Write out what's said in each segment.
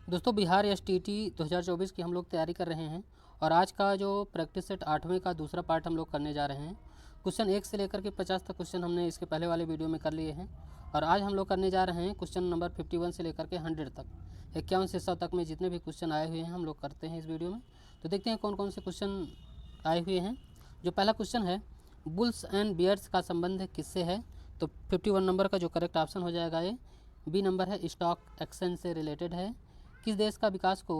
दोस्तों बिहार एसटीईटी 2024 की हम लोग तैयारी कर रहे हैं और आज का जो प्रैक्टिस सेट 8वें का दूसरा पार्ट हम लोग करने जा रहे हैं। क्वेश्चन 1 से लेकर के 50 तक क्वेश्चन हमने इसके पहले वाले वीडियो में कर लिए हैं और आज हम लोग करने जा रहे हैं क्वेश्चन नंबर 51 से लेकर के 100 तक, 51 से 100 तक में जितने भी क्वेश्चन आए हुए हैं हम लोग करते हैं इस वीडियो में। तो देखते हैं कौन कौन से क्वेश्चन आए हुए हैं। जो पहला क्वेश्चन है, बुल्स एंड बियर्स का संबंध किससे है? तो 51 नंबर का जो करेक्ट ऑप्शन हो जाएगा ये बी नंबर है, स्टॉक एक्सचेंज से रिलेटेड है। किस देश का विकास को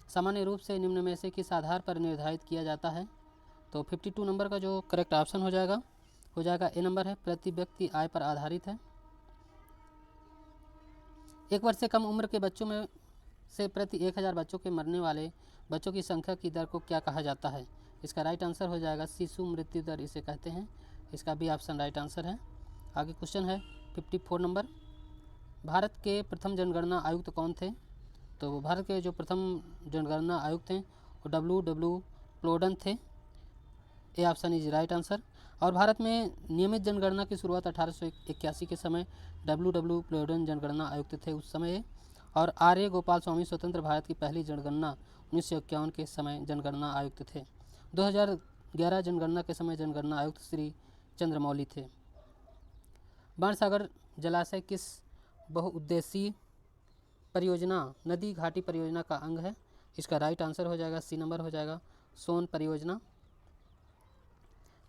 सामान्य रूप से निम्न में से किस आधार पर निर्धारित किया जाता है? तो 52 नंबर का जो करेक्ट ऑप्शन हो जाएगा ए नंबर है, प्रति व्यक्ति आय पर आधारित है। 1 वर्ष से कम उम्र के बच्चों में से प्रति 1000 बच्चों के मरने वाले बच्चों की संख्या की दर को क्या कहा जाता है? इसका राइट आंसर हो जाएगा शिशु मृत्यु दर इसे कहते हैं। इसका भी ऑप्शन राइट आंसर है। आगे क्वेश्चन है 54 नंबर, भारत के प्रथम जनगणना आयुक्त कौन थे? तो भारत के जो प्रथम जनगणना आयुक्त थे वो डब्ल्यू प्लोडन थे। A option is right answer. और भारत में नियमित जनगणना की शुरुआत 1881 के समय डब्ल्यू प्लोडन जनगणना आयुक्त थे उस समय। और आर्य गोपाल स्वामी स्वतंत्र भारत की पहली जनगणना 1951 के समय जनगणना आयुक्त थे। 2011 जनगणना के समय जनगणना आयुक्त श्री चंद्रमौली थे। बाणसागर जलाशय किस बहुउद्देशीय परियोजना नदी घाटी परियोजना का अंग है? इसका राइट आंसर हो जाएगा सी नंबर हो जाएगा सोन परियोजना।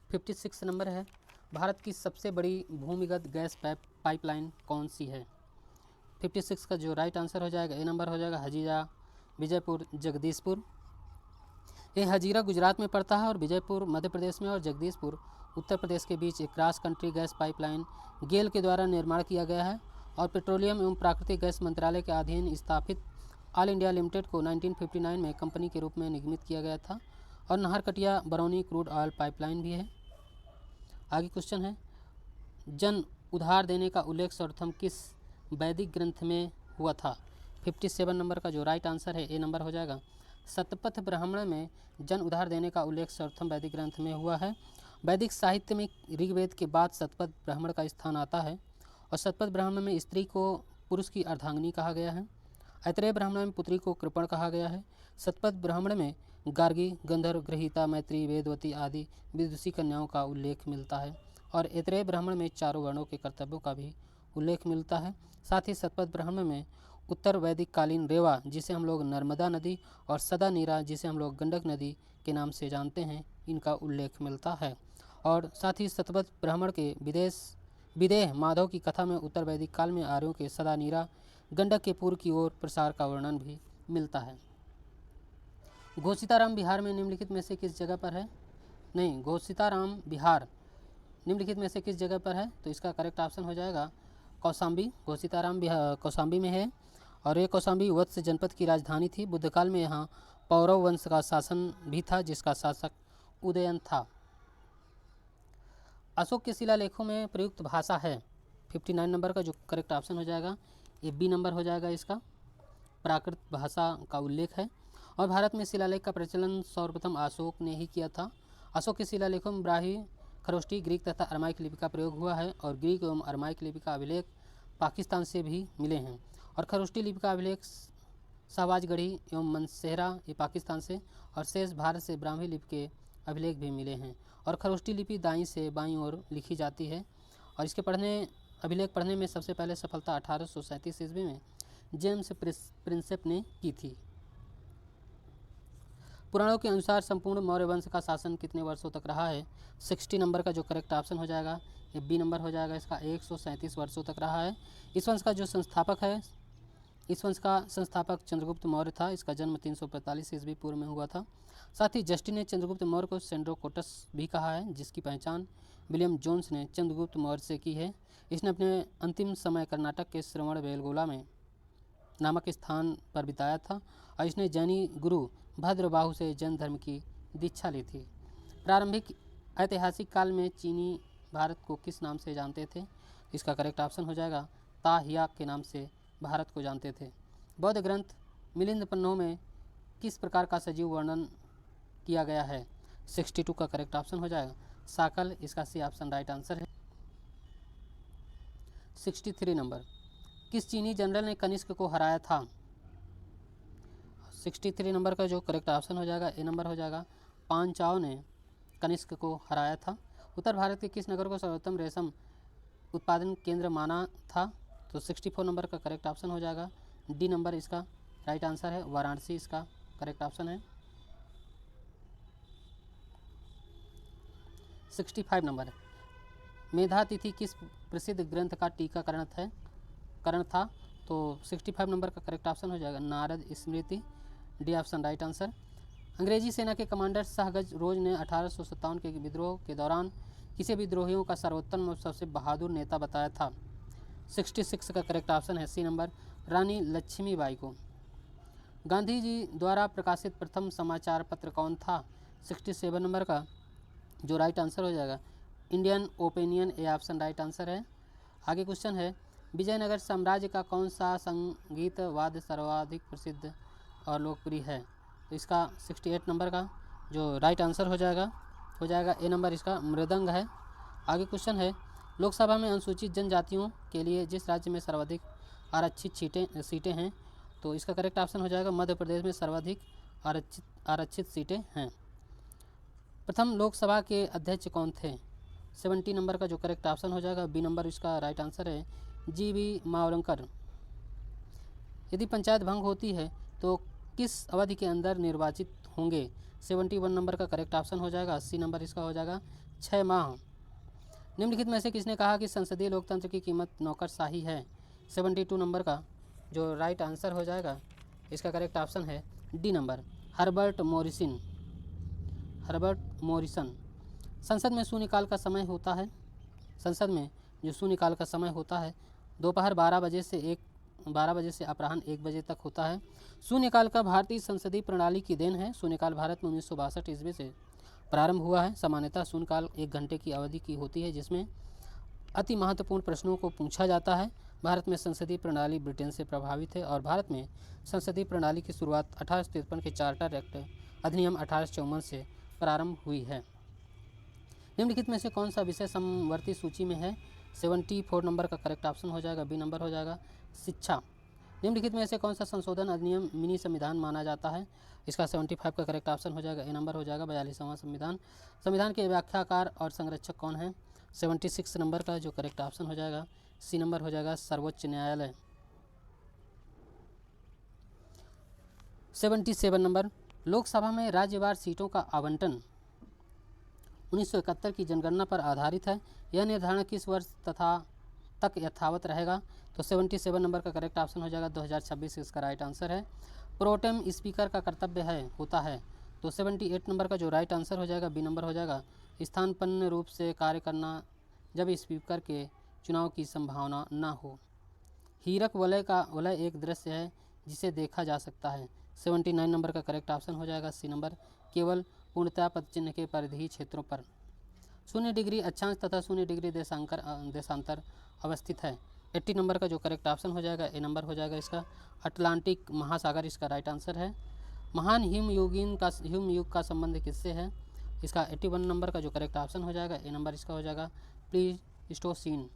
56 नंबर है, भारत की सबसे बड़ी भूमिगत गैस पाइपलाइन कौन सी है? 56 का जो राइट आंसर हो जाएगा ए नंबर हो जाएगा हजीरा विजयपुर जगदीशपुर। ये हजीरा गुजरात में पड़ता है और विजयपुर मध्य प्रदेश में और जगदीशपुर उत्तर प्रदेश के बीच एक क्रॉस कंट्री गैस पाइपलाइन गेल के द्वारा निर्माण किया गया है और पेट्रोलियम एवं प्राकृतिक गैस मंत्रालय के अधीन स्थापित ऑल इंडिया लिमिटेड को 1959 में कंपनी के रूप में निगमित किया गया था। और Naharkatia Barauni crude oil pipeline भी है। आगे क्वेश्चन है, जन उधार देने का उल्लेख सर्वप्रथम किस वैदिक ग्रंथ में हुआ था? 57 नंबर का जो राइट आंसर है ए नंबर हो जाएगा शतपथ ब्राह्मण में जन उधार देने का उल्लेख सर्वप्रथम वैदिक ग्रंथ में हुआ है। वैदिक साहित्य में ऋग्वेद के बाद शतपथ ब्राह्मण का स्थान आता है और शतपथ ब्राह्मण में स्त्री को पुरुष की अर्धांगिनी कहा गया है। ऐतरेय ब्राह्मण में पुत्री को कृपण कहा गया है। शतपथ ब्राह्मण में गार्गी, गंधर्व, गृहीता, मैत्री, वेदवती आदि विदुषी कन्याओं का उल्लेख मिलता है और ऐतरेय ब्राह्मण में चारों वर्णों के कर्तव्यों का भी उल्लेख मिलता है। साथ ही शतपथ ब्राह्मण में उत्तर वैदिक कालीन रेवा जिसे हम लोग नर्मदा नदी और सदा नीरा जिसे हम लोग गंडक नदी के नाम से जानते हैं इनका उल्लेख मिलता है। और साथ ही शतपथ ब्राह्मण के विदेह माधव की कथा में उत्तर वैदिक काल में आर्यों के सदा नीरा गंडक के पूर्व की ओर प्रसार का वर्णन भी मिलता है। घोषिताराम बिहार में निम्नलिखित में से किस जगह पर है? नहीं, घोषिताराम बिहार निम्नलिखित में से किस जगह पर है? तो इसका करेक्ट ऑप्शन हो जाएगा कौशाम्बी। घोषिताराम बिहार कौशाम्बी में है और ये कौशाम्बी वत्स जनपद की राजधानी थी। बुद्ध काल में यहाँ पौरव वंश का शासन भी था जिसका शासक उदयन था। अशोक के शिलालेखों में प्रयुक्त भाषा है? 59 नंबर का जो करेक्ट ऑप्शन हो जाएगा ये बी नंबर हो जाएगा। इसका प्राकृत भाषा का उल्लेख है और भारत में शिलालेख का प्रचलन सर्वप्रथम अशोक ने ही किया था। अशोक के शिलालेखों में ब्राह्मी, खरोष्टी, ग्रीक तथा अरमाइक लिपि का प्रयोग हुआ है और ग्रीक एवं अरमाइक लिपि का अभिलेख पाकिस्तान से भी मिले हैं और खरोष्टी लिपि का अभिलेख शाहबाजगढ़ी एवं मनसेहरा ये पाकिस्तान से और शेष भारत से ब्राह्मी लिपि के अभिलेख भी मिले हैं। और खरोष्टी लिपि दाईं से बाईं ओर लिखी जाती है और इसके अभिलेख पढ़ने में सबसे पहले सफलता 1837 ईस्वी में जेम्स प्रिंसेप ने की थी। पुराणों के अनुसार संपूर्ण मौर्य वंश का शासन कितने वर्षों तक रहा है? 60 नंबर का जो करेक्ट ऑप्शन हो जाएगा ये बी नंबर हो जाएगा। इसका 137 वर्षों तक रहा है। इस वंश का जो संस्थापक है, इस वंश का संस्थापक चंद्रगुप्त मौर्य था। इसका जन्म 345 ईस्वी पूर्व में हुआ था। साथ ही जस्टिन ने चंद्रगुप्त मौर्य को सेंड्रोकोटस भी कहा है जिसकी पहचान विलियम जोन्स ने चंद्रगुप्त मौर्य से की है। इसने अपने अंतिम समय कर्नाटक के श्रवण बेलगोला में नामक स्थान पर बिताया था और इसने जैनी गुरु भद्रबाहु से जैन धर्म की दीक्षा ली थी। प्रारंभिक ऐतिहासिक काल में चीनी भारत को किस नाम से जानते थे? इसका करेक्ट ऑप्शन हो जाएगा ताहिया के नाम से भारत को जानते थे। बौद्ध ग्रंथ मिलिंद पन्नों में किस प्रकार का सजीव वर्णन किया गया है? 62 का करेक्ट ऑप्शन हो जाएगा साकल। इसका सी ऑप्शन राइट आंसर है। 63 नंबर, किस चीनी जनरल ने कनिष्क को हराया था? 63 नंबर का जो करेक्ट ऑप्शन हो जाएगा ए नंबर हो जाएगा। पांचाल ने कनिष्क को हराया था। उत्तर भारत के किस नगर को सर्वोत्तम रेशम उत्पादन केंद्र माना था? तो 64 नंबर का करेक्ट ऑप्शन हो जाएगा डी नंबर इसका राइट आंसर है। वाराणसी इसका करेक्ट ऑप्शन है। 65 नंबर, मेधा तिथि किस प्रसिद्ध ग्रंथ का टीकाकरण था? तो 65 नंबर का करेक्ट ऑप्शन हो जाएगा नारद स्मृति, डी ऑप्शन राइट आंसर। अंग्रेजी सेना के कमांडर शाहगज रोज ने 1857 के विद्रोह के दौरान किसे विद्रोहियों का सर्वोत्तम और सबसे बहादुर नेता बताया था? 66 का करेक्ट ऑप्शन है सी नंबर रानी लक्ष्मीबाई को। गांधी जी द्वारा प्रकाशित प्रथम समाचार पत्र कौन था? 67 नंबर का जो राइट आंसर हो जाएगा Indian opinion, A option right answer है। आगे क्वेश्चन है विजयनगर साम्राज्य का कौन सा संगीत वाद्य सर्वाधिक प्रसिद्ध और लोकप्रिय है? तो इसका 68 नंबर का जो राइट आंसर हो जाएगा ए नंबर इसका मृदंग है। आगे क्वेश्चन है लोकसभा में अनुसूचित जनजातियों के लिए जिस राज्य में सर्वाधिक आरक्षित सीटें हैं? तो इसका करेक्ट ऑप्शन हो जाएगा मध्य प्रदेश में सर्वाधिक आरक्षित सीटें हैं। प्रथम लोकसभा के अध्यक्ष कौन थे? 70 नंबर का जो करेक्ट ऑप्शन हो जाएगा बी नंबर इसका राइट आंसर है जी.वी. मावलंकर। यदि पंचायत भंग होती है तो किस अवधि के अंदर निर्वाचित होंगे? 71 नंबर का करेक्ट ऑप्शन हो जाएगा। 80 नंबर इसका हो जाएगा 6 माह। निम्नलिखित में से किसने कहा कि संसदीय लोकतंत्र की कीमत नौकरशाही है? 72 नंबर का जो राइट आंसर हो जाएगा इसका करेक्ट ऑप्शन है डी नंबर हर्बर्ट मोरिसन। संसद में शून्यकाल का समय होता है, संसद में जो शून्यकाल का समय होता है दोपहर 12 बजे से अपराह्न 1 बजे तक होता है। शून्यकाल का भारतीय संसदीय प्रणाली की देन है। शून्यकाल भारत में 1962 ईस्वी से प्रारंभ हुआ है। सामान्यतः शून्यकाल 1 घंटे की अवधि की होती है जिसमें अति महत्वपूर्ण प्रश्नों को पूछा जाता है। भारत में संसदीय प्रणाली ब्रिटेन से प्रभावित है और भारत में संसदीय प्रणाली की शुरुआत 1853 के चार्टर एक्ट अधिनियम 1854 से प्रारंभ हुई है। निम्नलिखित में से कौन सा विषय समवर्ती सूची में है? 74 नंबर का करेक्ट ऑप्शन हो जाएगा बी नंबर हो जाएगा शिक्षा। निम्नलिखित में से कौन सा संशोधन अधिनियम मिनी संविधान माना जाता है? इसका 75 का करेक्ट ऑप्शन हो जाएगा ए नंबर हो जाएगा 42वां संविधान। संविधान के व्याख्याकार और संरक्षक कौन है? 76 नंबर का जो करेक्ट ऑप्शन हो जाएगा सी नंबर हो जाएगा सर्वोच्च न्यायालय। 77 नंबर, लोकसभा में राज्यवार सीटों का आवंटन 1971 की जनगणना पर आधारित है। यह निर्धारण किस वर्ष तक यथावत रहेगा? तो 77 नंबर का करेक्ट ऑप्शन हो जाएगा 2026 इसका राइट आंसर है। प्रोटेम स्पीकर का कर्तव्य होता है। तो 78 नंबर का जो राइट आंसर हो जाएगा बी नंबर हो जाएगा स्थानपन्न रूप से कार्य करना जब स्पीकर के चुनाव की संभावना न हो। हीरक वलय एक दृश्य है जिसे देखा जा सकता है। 79 नंबर का करेक्ट ऑप्शन हो जाएगा सी नंबर केवल पूर्णतः पदचिह्न के परिधीय क्षेत्रों पर 0 डिग्री अक्षांश तथा 0 डिग्री देशांतर अवस्थित है। 80 नंबर का जो करेक्ट ऑप्शन हो जाएगा ए नंबर हो जाएगा इसका अटलांटिक महासागर इसका राइट आंसर है। महान हिम युग का संबंध किससे है? इसका 81 नंबर का जो करेक्ट ऑप्शन हो जाएगा ए नंबर इसका हो जाएगा प्लीस्टोसीन।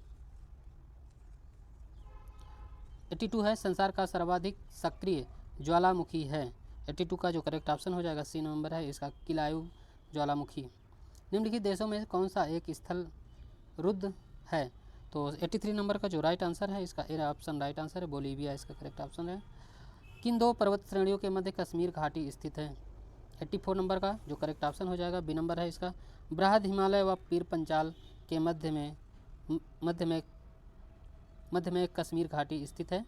82 है संसार का सर्वाधिक सक्रिय ज्वालामुखी है। 82 का जो करेक्ट ऑप्शन हो जाएगा सी नंबर है इसका किलायु ज्वालामुखी। निम्नलिखित देशों में कौन सा एक स्थल रुद्ध है? तो 83 नंबर का जो राइट आंसर है इसका ए ऑप्शन राइट आंसर है बोलीविया इसका करेक्ट ऑप्शन है। किन 2 पर्वत श्रेणियों के मध्य कश्मीर घाटी स्थित है? 84 नंबर का जो करेक्ट ऑप्शन हो जाएगा बी नंबर है इसका बृहद हिमालय व पीर पंचाल के मध्य में कश्मीर घाटी स्थित है।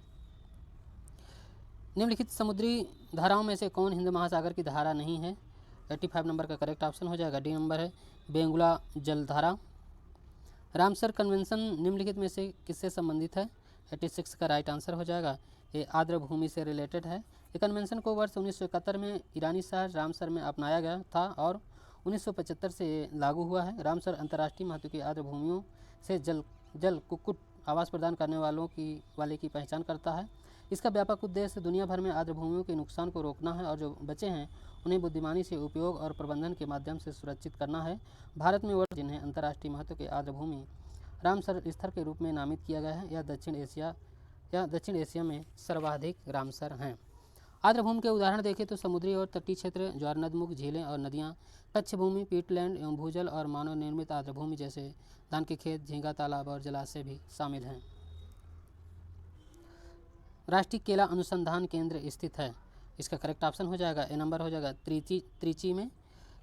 निम्नलिखित समुद्री धाराओं में से कौन हिंद महासागर की धारा नहीं है? 85 नंबर का करेक्ट ऑप्शन हो जाएगा डी नंबर है बेंगुला जलधारा। रामसर कन्वेंशन निम्नलिखित में से किससे संबंधित है? 86 का राइट आंसर हो जाएगा ये आर्द्र भूमि से रिलेटेड है। ये कन्वेंशन को वर्ष 1971 में ईरानी शहर रामसर में अपनाया गया था और 1975 से लागू हुआ है। रामसर अंतर्राष्ट्रीय महत्व की आर्द्र भूमियों से जल कुक्कुट आवास प्रदान करने वाले की पहचान करता है। इसका व्यापक उद्देश्य दुनिया भर में आर्द्र भूमियों के नुकसान को रोकना है और जो बचे हैं उन्हें बुद्धिमानी से उपयोग और प्रबंधन के माध्यम से सुरक्षित करना है। भारत में वर्ष जिन्हें अंतर्राष्ट्रीय महत्व के आर्द्र भूमि रामसर स्थल के रूप में नामित किया गया है। यह दक्षिण एशिया में सर्वाधिक रामसर हैं। आर्द्रभूमि के उदाहरण देखें तो समुद्री और तटीय क्षेत्र, ज्वारनदमुख, झीलें और नदियाँ, कच्छ भूमि, पीटलैंड एवं भूजल और मानव निर्मित आर्द्रभूमि जैसे धान के खेत, झींगा तालाब और जलाशय भी शामिल हैं। राष्ट्रीय केला अनुसंधान केंद्र स्थित है। इसका करेक्ट ऑप्शन हो जाएगा ए नंबर हो जाएगा त्रिची में।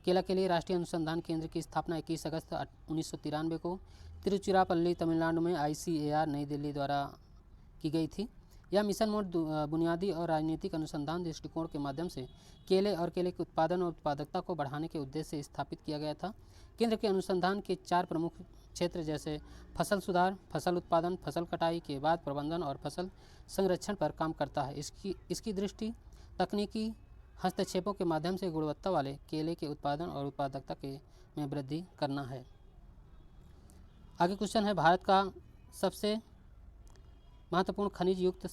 केला के लिए राष्ट्रीय अनुसंधान केंद्र की स्थापना 21 अगस्त 1993 को तिरुचिरापल्ली, तमिलनाडु में ICAR नई दिल्ली द्वारा की गई थी। यह मिशन मोड बुनियादी और राजनीतिक अनुसंधान दृष्टिकोण के माध्यम से केले और केले के उत्पादन और उत्पादकता को बढ़ाने के उद्देश्य से स्थापित किया गया था। केंद्र के अनुसंधान के 4 प्रमुख क्षेत्र जैसे फसल सुधार, फसल उत्पादन, फसल कटाई के बाद प्रबंधन और फसल संरक्षण पर काम करता है। इसकी दृष्टि तकनीकी हस्तक्षेपों के माध्यम से गुणवत्ता वाले केले के उत्पादन और उत्पादकता में वृद्धि करना है। आगे क्वेश्चन है, भारत का सबसे महत्वपूर्ण खनिज युक्त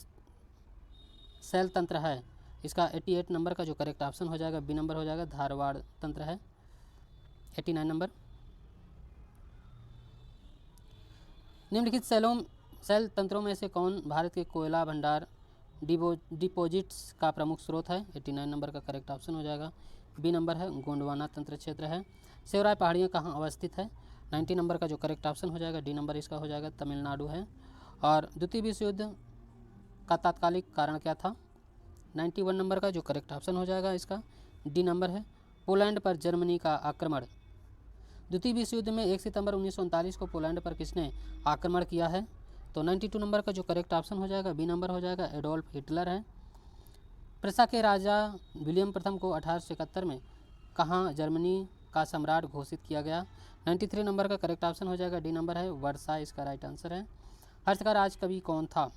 सेल तंत्र है। इसका 88 नंबर का जो करेक्ट ऑप्शन हो जाएगा बी नंबर हो जाएगा, धारवाड़ तंत्र है। 89 नंबर। निम्नलिखित सेल तंत्रों में से कौन भारत के कोयला भंडार डिपोजिट्स का प्रमुख स्रोत है? 89 नंबर का करेक्ट ऑप्शन हो जाएगा बी नंबर है, गोंडवाना तंत्र क्षेत्र है। सेवराय पहाड़ियाँ कहाँ अवस्थित है? 90 नंबर का जो करेक्ट ऑप्शन हो जाएगा डी नंबर इसका हो जाएगा, तमिलनाडु है। और द्वितीय विश्व युद्ध का तात्कालिक कारण क्या था? 91 नंबर का जो करेक्ट ऑप्शन हो जाएगा इसका डी नंबर है, पोलैंड पर जर्मनी का आक्रमण। द्वितीय विश्व युद्ध में 1 सितंबर 1939 को पोलैंड पर किसने आक्रमण किया है? तो 92 नंबर का जो करेक्ट ऑप्शन हो जाएगा बी नंबर हो जाएगा, एडोल्फ हिटलर है। प्रसा के राजा विलियम प्रथम को 1871 में कहाँ जर्मनी का सम्राट घोषित किया गया? 93 नंबर का करेक्ट ऑप्शन हो जाएगा डी नंबर है, वर्सा इसका राइट आंसर है। हर्ष का राज कवि कौन था?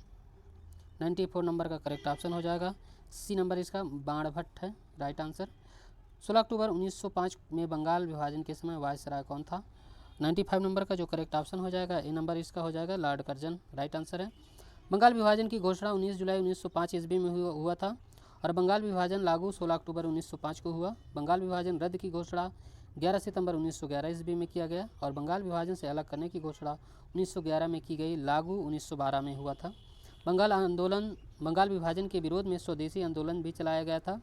94 नंबर का करेक्ट ऑप्शन हो जाएगा सी नंबर इसका, बाणभट्ट है राइट आंसर। 16 अक्टूबर 1905 में बंगाल विभाजन के समय वायसराय कौन था? 95 नंबर का जो करेक्ट ऑप्शन हो जाएगा ए नंबर इसका हो जाएगा, लॉर्ड कर्जन राइट आंसर है। बंगाल विभाजन की घोषणा 19 जुलाई 1905 ईस्वी में हुआ था और बंगाल विभाजन लागू 16 अक्टूबर 1905 को हुआ। बंगाल विभाजन रद्द की घोषणा 11 सितंबर 1911 ईस्वी में किया गया और बंगाल विभाजन से अलग करने की घोषणा 1911 में की गई, लागू 1912 में हुआ था। बंगाल विभाजन के विरोध में स्वदेशी आंदोलन भी चलाया गया था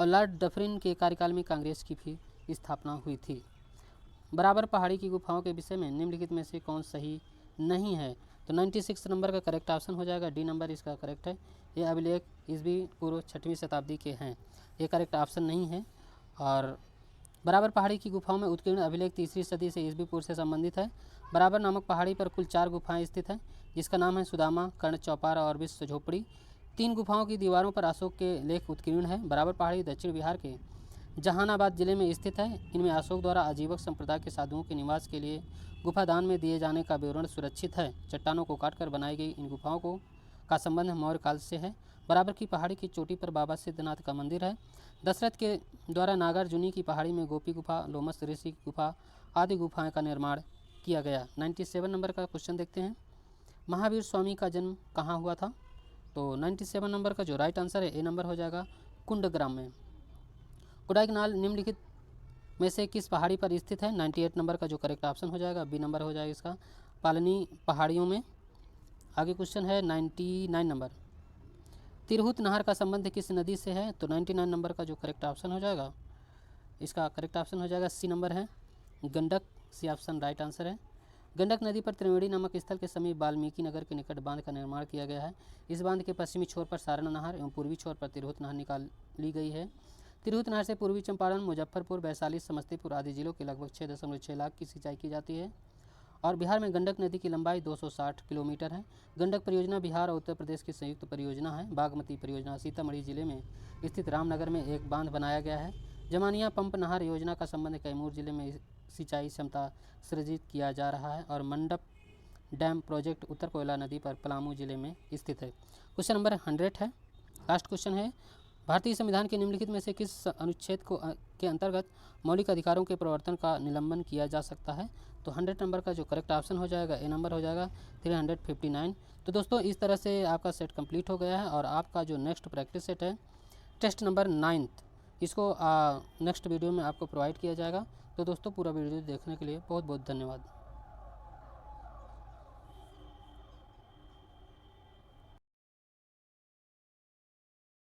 और लॉर्ड डफरिन के कार्यकाल में कांग्रेस की भी स्थापना हुई थी। बराबर पहाड़ी की गुफाओं के विषय में निम्नलिखित में से कौन सही नहीं है? तो 96 नंबर का करेक्ट ऑप्शन हो जाएगा डी नंबर इसका करेक्ट है। ये अभिलेख ईस्वी पूर्व 6वीं शताब्दी के हैं, ये करेक्ट ऑप्शन नहीं है। और बराबर पहाड़ी की गुफाओं में उत्कीर्ण अभिलेख 3री सदी से ईस्वी पूर्व से संबंधित है। बराबर नामक पहाड़ी पर कुल 4 गुफाएं स्थित हैं, जिसका नाम है सुदामा, कर्ण, चौपारा और विश्व झोपड़ी। 3 गुफाओं की दीवारों पर अशोक के लेख उत्कीर्ण है। बराबर पहाड़ी दक्षिण बिहार के जहानाबाद जिले में स्थित है। इनमें अशोक द्वारा आजीवक संप्रदाय के साधुओं के निवास के लिए गुफा दान में दिए जाने का विवरण सुरक्षित है। चट्टानों को काटकर बनाई गई इन गुफाओं का संबंध मौर्य काल से है। बराबर की पहाड़ी की चोटी पर बाबा सिद्धनाथ का मंदिर है। दशरथ के द्वारा नागार्जुनी की पहाड़ी में गोपी गुफा, लोमस ऋषि की गुफा आदि गुफाएं का निर्माण किया गया। 97 नंबर का क्वेश्चन देखते हैं, महावीर स्वामी का जन्म कहाँ हुआ था? तो 97 नंबर का जो राइट आंसर है ए नंबर हो जाएगा, कुंडग्राम में। कोडाइकनाल निम्नलिखित में से किस पहाड़ी पर स्थित है? 98 नंबर का जो करेक्ट ऑप्शन हो जाएगा बी नंबर हो जाएगा इसका, पालनी पहाड़ियों में। आगे क्वेश्चन है 99 नंबर, तिरहुत नहर का संबंध किस नदी से है? तो 99 नंबर का जो करेक्ट ऑप्शन हो जाएगा इसका करेक्ट ऑप्शन हो जाएगा सी नंबर है, Gandak. C option right answer है। गंडक नदी पर त्रिवेणी नामक स्थल के समीप वाल्मीकि नगर के निकट बांध का निर्माण किया गया है। इस बांध के पश्चिमी छोर पर सारण नहर एवं पूर्वी छोर पर तिरहुत नहर निकाली गई है। तिरहुत नहर से पूर्वी चंपारण, मुजफ्फरपुर, वैशाली, समस्तीपुर आदि जिलों के लगभग 6.6 लाख की सिंचाई की जाती है। और बिहार में गंडक नदी की लंबाई 260 किलोमीटर है। गंडक परियोजना बिहार और उत्तर प्रदेश की संयुक्त परियोजना है। बागमती परियोजना सीतामढ़ी जिले में स्थित रामनगर में एक बांध बनाया गया है। जमानिया पंप नहर योजना का संबंध कैमूर जिले में सिंचाई क्षमता सृजित किया जा रहा है। और मंडप डैम प्रोजेक्ट उत्तर कोयला नदी पर पलामू जिले में स्थित है। क्वेश्चन नंबर 100 है, लास्ट क्वेश्चन है, भारतीय संविधान के निम्नलिखित में से किस अनुच्छेद के अंतर्गत मौलिक अधिकारों के प्रवर्तन का निलंबन किया जा सकता है? तो 100 नंबर का जो करेक्ट ऑप्शन हो जाएगा ए नंबर हो जाएगा 359। तो दोस्तों इस तरह से आपका सेट कंप्लीट हो गया है और आपका जो नेक्स्ट प्रैक्टिस सेट है टेस्ट नंबर 9th, इसको नेक्स्ट वीडियो में आपको प्रोवाइड किया जाएगा। तो दोस्तों पूरा वीडियो देखने के लिए बहुत बहुत धन्यवाद।